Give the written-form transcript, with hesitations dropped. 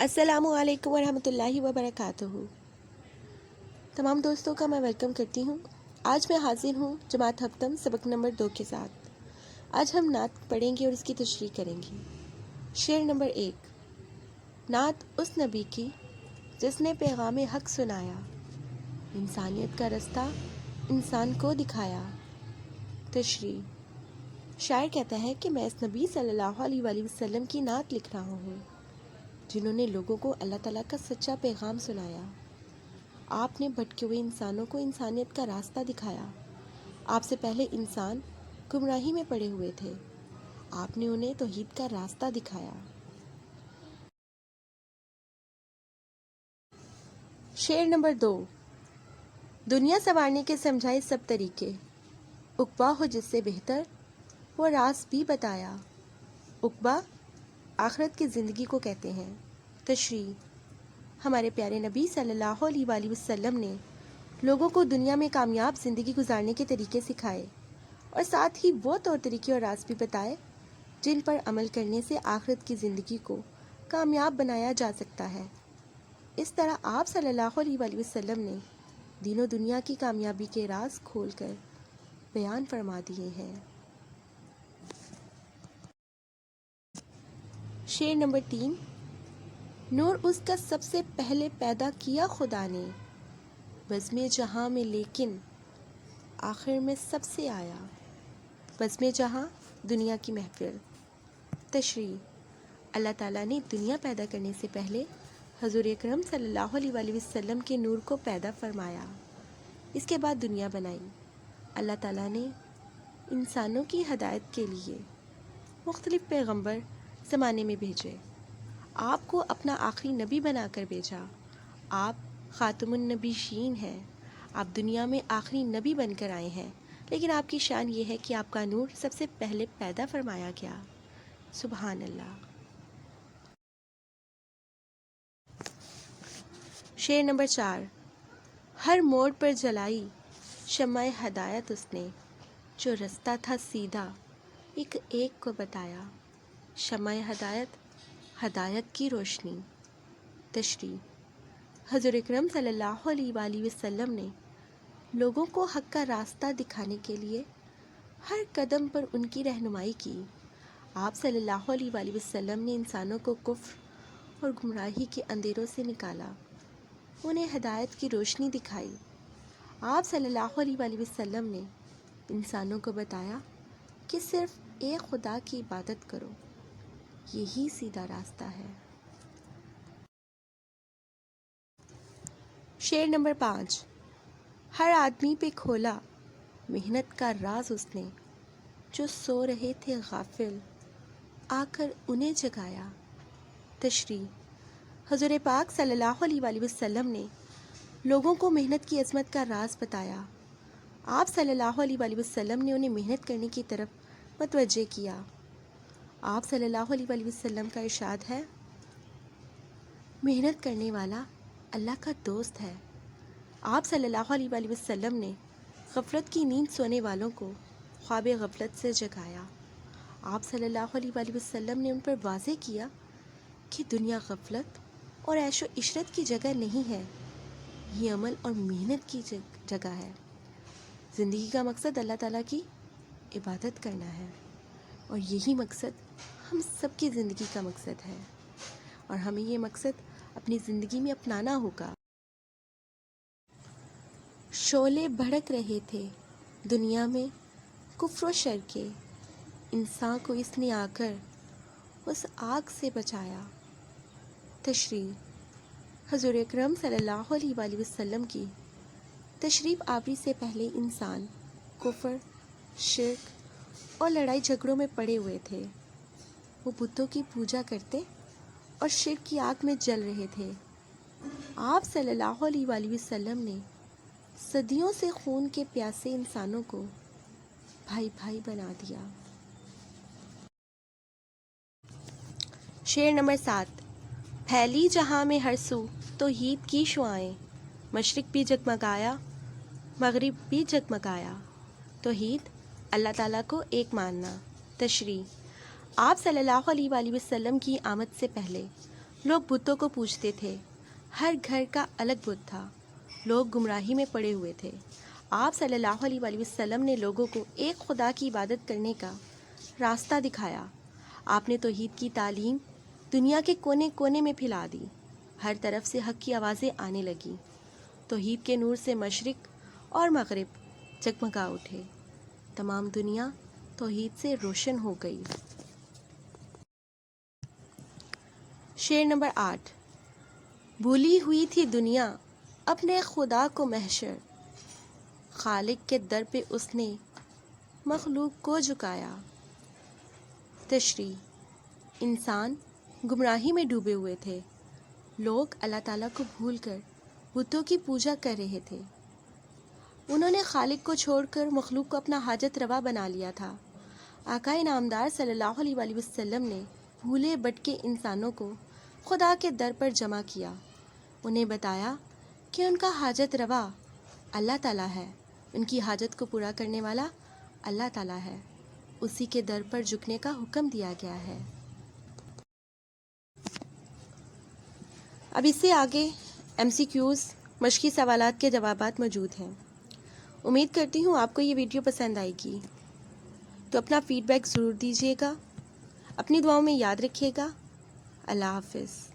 السلام علیکم ورحمۃ اللہ وبرکاتہ۔ تمام دوستوں کا میں ویلکم کرتی ہوں۔ آج میں حاضر ہوں جماعت ہفتم سبق نمبر 2 کے ساتھ۔ آج ہم نعت پڑھیں گے اور اس کی تشریح کریں گے۔ شعر نمبر 1۔ نعت اس نبی کی جس نے پیغام حق سنایا، انسانیت کا رستہ انسان کو دکھایا۔ تشریح۔ شاعر کہتا ہے کہ میں اس نبی صلی اللہ علیہ وآلہ وسلم کی نعت لکھ رہا ہوں جنہوں نے لوگوں کو اللہ تعالیٰ کا سچا پیغام سنایا۔ آپ نے بھٹکے ہوئے انسانوں کو انسانیت کا راستہ دکھایا۔ آپ سے پہلے انسان گمراہی میں پڑے ہوئے تھے، آپ نے انہیں توحید کا راستہ دکھایا۔ شعر نمبر 2۔ دنیا سنوارنے کے سمجھائے سب طریقے، عقبیٰ ہو جس سے بہتر وہ راز بھی بتایا۔ عقبیٰ آخرت کی زندگی کو کہتے ہیں۔ تشریح۔ ہمارے پیارے نبی صلی اللہ علیہ وآلہ وسلم نے لوگوں کو دنیا میں کامیاب زندگی گزارنے کے طریقے سکھائے اور ساتھ ہی وہ طور طریقے اور راز بھی بتائے جن پر عمل کرنے سے آخرت کی زندگی کو کامیاب بنایا جا سکتا ہے۔ اس طرح آپ صلی اللہ علیہ وآلہ وسلم نے دین و دنیا کی کامیابی کے راز کھول کر بیان فرما دیے ہیں۔ شعر نمبر 3۔ نور اس کا سب سے پہلے پیدا کیا خدا نے، بزم جہاں میں لیکن آخر میں سب سے آیا۔ بزم جہاں دنیا کی محفل۔ تشریح۔ اللہ تعالیٰ نے دنیا پیدا کرنے سے پہلے حضور اکرم صلی اللہ علیہ وآلہ وسلم کے نور کو پیدا فرمایا، اس کے بعد دنیا بنائی۔ اللہ تعالیٰ نے انسانوں کی ہدایت کے لیے مختلف پیغمبر زمانے میں بھیجے، آپ کو اپنا آخری نبی بنا کر بھیجا۔ آپ خاتم النبیین ہیں، آپ دنیا میں آخری نبی بن کر آئے ہیں، لیکن آپ کی شان یہ ہے کہ آپ کا نور سب سے پہلے پیدا فرمایا گیا۔ سبحان اللہ۔ شعر نمبر 4۔ ہر موڑ پر جلائی شمع ہدایت اس نے، جو رستہ تھا سیدھا ایک ایک کو بتایا۔ شمع ہدایت، ہدایت کی روشنی۔ تشریح۔ حضور اکرم صلی اللہ علیہ وآلہ وسلم نے لوگوں کو حق کا راستہ دکھانے کے لیے ہر قدم پر ان کی رہنمائی کی۔ آپ صلی اللہ علیہ وآلہ وسلم نے انسانوں کو کفر اور گمراہی کے اندھیروں سے نکالا، انہیں ہدایت کی روشنی دکھائی۔ آپ صلی اللہ علیہ وآلہ وسلم نے انسانوں کو بتایا کہ صرف ایک خدا کی عبادت کرو، یہی سیدھا راستہ ہے۔ شعر نمبر 5۔ ہر آدمی پہ کھولا محنت کا راز اس نے، جو سو رہے تھے غافل آ کر انہیں جگایا۔ تشریح۔ حضور پاک صلی اللہ علیہ وآلہ وسلم نے لوگوں کو محنت کی عظمت کا راز بتایا۔ آپ صلی اللہ علیہ وآلہ وسلم نے انہیں محنت کرنے کی طرف متوجہ کیا۔ آپ صلی اللہ علیہ وآلہ وسلم کا ارشاد ہے، محنت کرنے والا اللہ کا دوست ہے۔ آپ صلی اللہ علیہ وآلہ وسلم نے غفلت کی نیند سونے والوں کو خواب غفلت سے جگایا۔ آپ صلی اللہ علیہ وآلہ وسلم نے ان پر واضح کیا کہ دنیا غفلت اور عیش و عشرت کی جگہ نہیں ہے، یہ عمل اور محنت کی جگہ ہے۔ زندگی کا مقصد اللہ تعالیٰ کی عبادت کرنا ہے، اور یہی مقصد ہم سب کی زندگی کا مقصد ہے، اور ہمیں یہ مقصد اپنی زندگی میں اپنانا ہوگا۔ شعلے بھڑک رہے تھے دنیا میں کفر و شر کے، انسان کو اس نے آ کر اس آگ سے بچایا۔ تشریح۔ حضور اکرم صلی اللہ علیہ وآلہ وسلم کی تشریف آوری سے پہلے انسان کفر، شرک اور لڑائی جھگڑوں میں پڑے ہوئے تھے۔ وہ بتوں کی پوجا کرتے اور شرک کی آگ میں جل رہے تھے۔ آپ صلی اللہ علیہ وآلہ وسلم نے صدیوں سے خون کے پیاسے انسانوں کو بھائی بھائی بنا دیا۔ شعر نمبر 7۔ پھیلی جہاں میں ہر سو توحید کی شعائیں، مشرق بھی جگمگایا مغرب بھی جگمگایا۔ توحید، اللہ تعالیٰ کو ایک ماننا۔ تشریح۔ آپ صلی اللہ علیہ وآلہ وسلم کی آمد سے پہلے لوگ بتوں کو پوجتے تھے، ہر گھر کا الگ بت تھا، لوگ گمراہی میں پڑے ہوئے تھے۔ آپ صلی اللہ علیہ وآلہ وسلم نے لوگوں کو ایک خدا کی عبادت کرنے کا راستہ دکھایا۔ آپ نے توحید کی تعلیم دنیا کے کونے کونے میں پھیلا دی، ہر طرف سے حق کی آوازیں آنے لگیں، توحید کے نور سے مشرق اور مغرب جگمگا اٹھے، تمام دنیا توحید سے روشن ہو گئی۔ شعر نمبر 8۔ بھولی ہوئی تھی دنیا اپنے خدا کو محشر، خالق کے در پہ اس نے مخلوق کو جھکایا۔ تشریح۔ انسان گمراہی میں ڈوبے ہوئے تھے، لوگ اللہ تعالیٰ کو بھول کر بتوں کی پوجا کر رہے تھے، انہوں نے خالق کو چھوڑ کر مخلوق کو اپنا حاجت روا بنا لیا تھا۔ آقا نامدار صلی اللہ علیہ وآلہ وسلم نے بھولے بھٹکے انسانوں کو خدا کے در پر جمع کیا، انہیں بتایا کہ ان کا حاجت روا اللہ تعالیٰ ہے، ان کی حاجت کو پورا کرنے والا اللہ تعالیٰ ہے، اسی کے در پر جھکنے کا حکم دیا گیا ہے۔ اب اس سے آگے MCQs مشقی سوالات کے جوابات موجود ہیں۔ امید کرتی ہوں آپ کو یہ ویڈیو پسند آئے گی، تو اپنا فیڈ بیک ضرور دیجیے گا، اپنی دعاؤں میں یاد رکھیے گا۔ اللہ حافظ۔